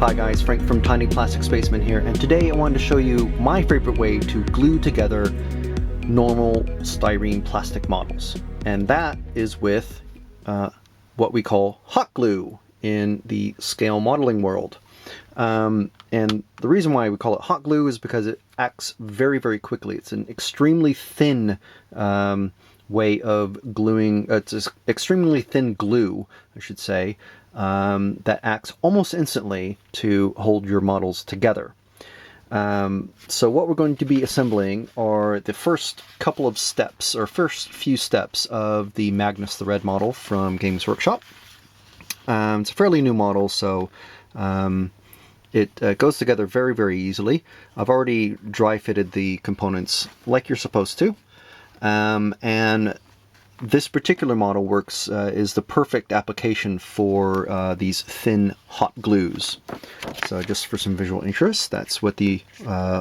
Hi guys, Frank from Tiny Plastic Spaceman here, and today I wanted to show you my favorite way to glue together normal styrene plastic models. And that is with what we call hot glue in the scale modeling world. And the reason why we call it hot glue is because it acts very, very quickly. It's an extremely thin way of gluing. It's an extremely thin glue, I should say, that acts almost instantly to hold your models together. So what we're going to be assembling are the first couple of steps, or first few steps of the Magnus the Red model from Games Workshop. It's a fairly new model, so it goes together very, very easily. I've already dry fitted the components like you're supposed to. And this particular model works is the perfect application for these thin hot glues. So just for some visual interest, that's what the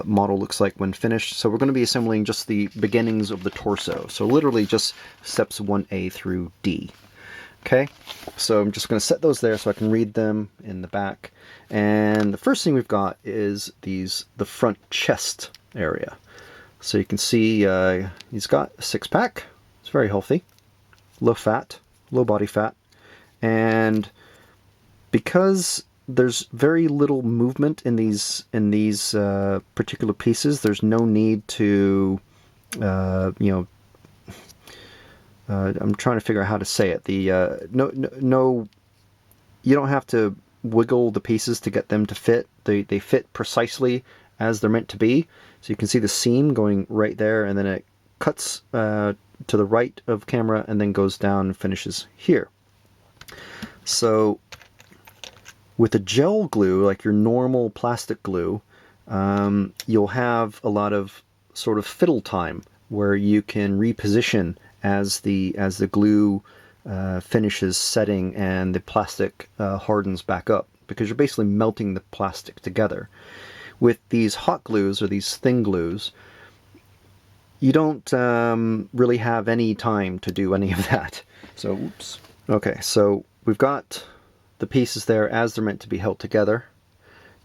model looks like when finished. So we're going to be assembling just the beginnings of the torso. So literally just steps 1A through D. Okay, so I'm just going to set those there so I can read them in the back. And the first thing we've got is the front chest area. So you can see he's got a six-pack. It's very healthy, low fat, low body fat, and because there's very little movement in these particular pieces, there's no need to I'm trying to figure out how to say it. No, you don't have to wiggle the pieces to get them to fit. They fit precisely as they're meant to be. So you can see the seam going right there, and then it cuts to the right of camera and then goes down and finishes here. So with a gel glue, like your normal plastic glue, you'll have a lot of sort of fiddle time where you can reposition as the glue finishes setting and the plastic hardens back up, because you're basically melting the plastic together. With these hot glues, or these thin glues, you don't really have any time to do any of that. So, oops. Okay, so we've got the pieces there as they're meant to be held together.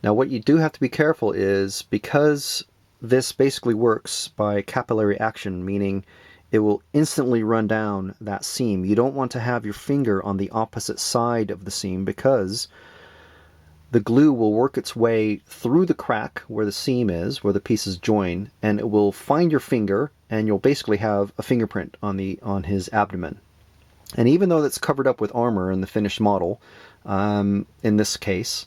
Now what you do have to be careful is, because this basically works by capillary action, meaning it will instantly run down that seam. You don't want to have your finger on the opposite side of the seam, because the glue will work its way through the crack where the seam is, where the pieces join, and it will find your finger, and you'll basically have a fingerprint on his abdomen. And even though that's covered up with armor in the finished model, in this case,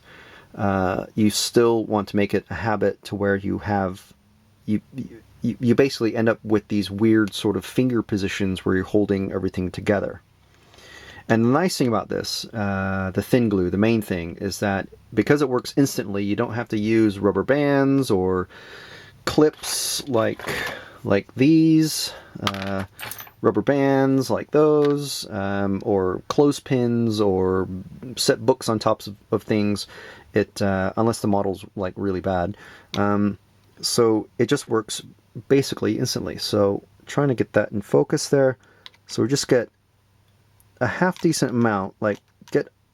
you still want to make it a habit to where you have you basically end up with these weird sort of finger positions where you're holding everything together. And the nice thing about this, the thin glue, the main thing, is that because it works instantly, you don't have to use rubber bands or clips like these, rubber bands like those, or clothespins, or set books on tops of things. Unless the model's like really bad. So it just works basically instantly. So trying to get that in focus there. So we just get a half decent amount, like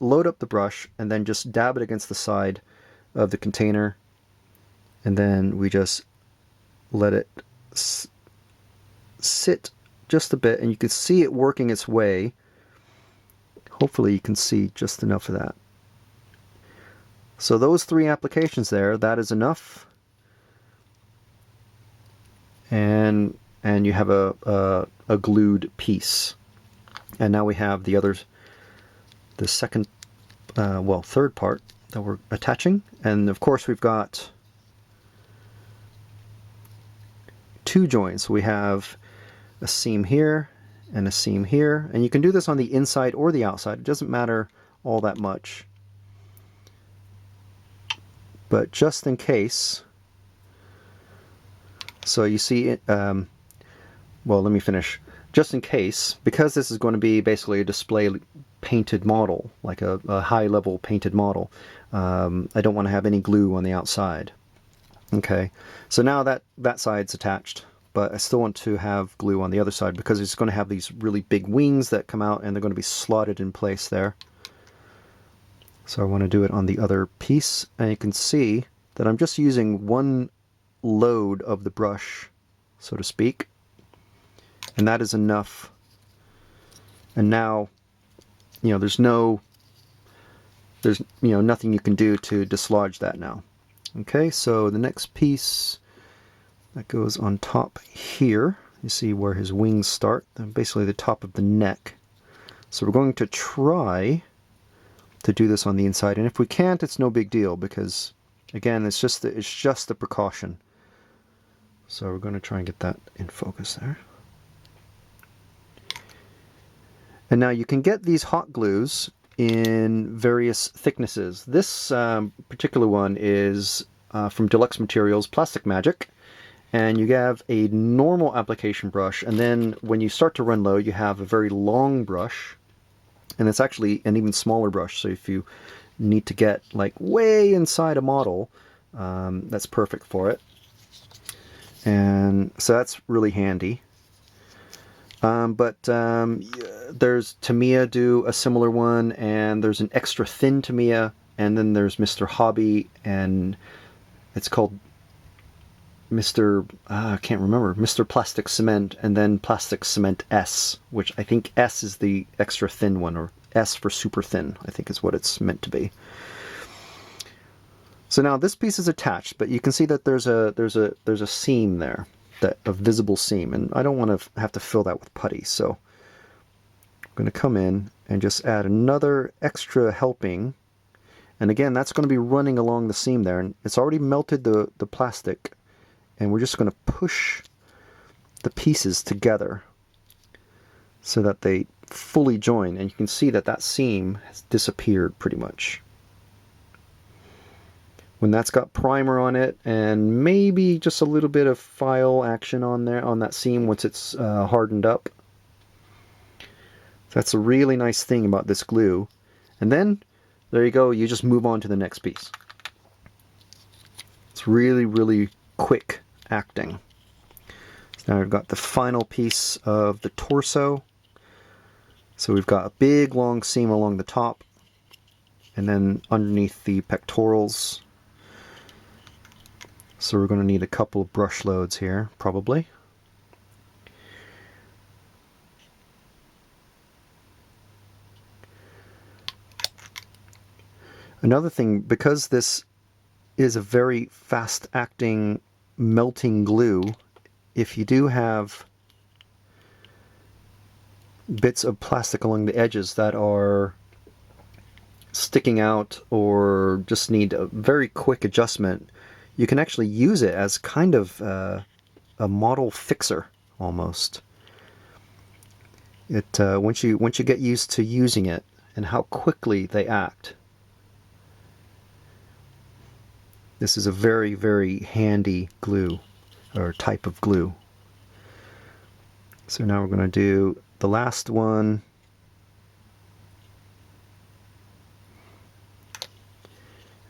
load up the brush and then just dab it against the side of the container, and then we just let it sit just a bit, and you can see it working its way. Hopefully you can see just enough of that. So those three applications there, that is enough, and you have a glued piece. And now we have the second, third part that we're attaching. And of course we've got two joints. We have a seam here and a seam here. And you can do this on the inside or the outside. It doesn't matter all that much. But just in case, so you see it, well, let me finish. Just in case, because this is going to be basically a display painted model, like a high-level painted model, I don't want to have any glue on the outside. Okay, so now that side's attached, but I still want to have glue on the other side, because it's going to have these really big wings that come out, and they're going to be slotted in place there. So I want to do it on the other piece, and you can see that I'm just using one load of the brush, so to speak, and that is enough. And now, you know, there's nothing you can do to dislodge that now. Okay, so the next piece that goes on top here, you see where his wings start, basically the top of the neck. So we're going to try to do this on the inside, and if we can't, it's no big deal, because again, it's just a precaution. So we're going to try and get that in focus there. And now you can get these hot glues in various thicknesses. This particular one is from Deluxe Materials Plastic Magic, and you have a normal application brush, and then when you start to run low, you have a very long brush, and it's actually an even smaller brush. So if you need to get like way inside a model, that's perfect for it. And so that's really handy. But there's Tamiya do a similar one, and there's an extra thin Tamiya, and then there's Mr. Hobby, and it's called Mr. I can't remember, Mr. Plastic Cement, and then Plastic Cement S, which I think S is the extra thin one, or S for super thin, I think is what it's meant to be. So now this piece is attached, but you can see that there's a seam there, a visible seam, and I don't want to have to fill that with putty, so I'm going to come in and just add another extra helping, and again that's going to be running along the seam there, and it's already melted the plastic, and we're just going to push the pieces together so that they fully join, and you can see that that seam has disappeared pretty much. When that's got primer on it and maybe just a little bit of file action on there on that seam once it's hardened up. That's a really nice thing about this glue. And then there you go, you just move on to the next piece. It's really, really quick acting. So now we've got the final piece of the torso. So we've got a big long seam along the top, and then underneath the pectorals. So we're going to need a couple of brush loads here, probably. Another thing, because this is a very fast-acting melting glue, if you do have bits of plastic along the edges that are sticking out or just need a very quick adjustment, you can actually use it as kind of a model fixer almost. It once you get used to using it and how quickly they act, this is a very, very handy glue or type of glue. So now we're going to do the last one.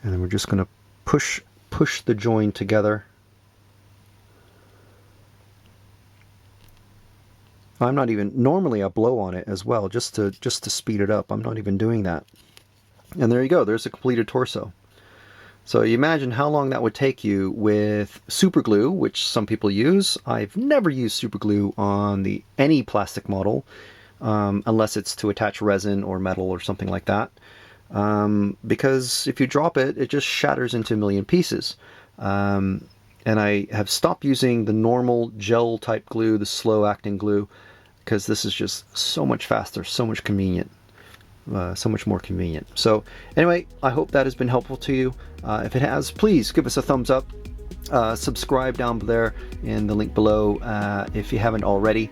And then we're just going to push the join together. I'm not even, normally I blow on it as well just to speed it up. I'm not even doing that. And there you go, there's a completed torso. So you imagine how long that would take you with super glue, which some people use. I've never used super glue on any plastic model, unless it's to attach resin or metal or something like that. Because if you drop it, it just shatters into a million pieces. And I have stopped using the normal gel type glue, the slow acting glue, because this is just so much faster, so much convenient. So much more convenient. So anyway, I hope that has been helpful to you. If it has, please give us a thumbs up. Subscribe down there in the link below if you haven't already.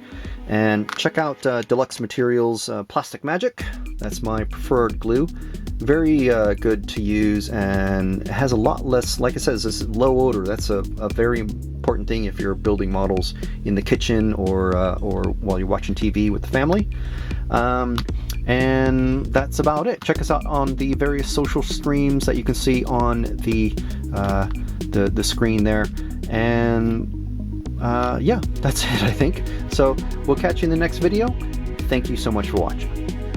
And check out Deluxe Materials Plastic Magic. That's my preferred glue. Very good to use, and it has a lot less, like I said, it's low odor. That's a very important thing if you're building models in the kitchen or while you're watching TV with the family. And that's about it. Check us out on the various social streams that you can see on the screen there. And yeah, that's it, I think. So we'll catch you in the next video. Thank you so much for watching.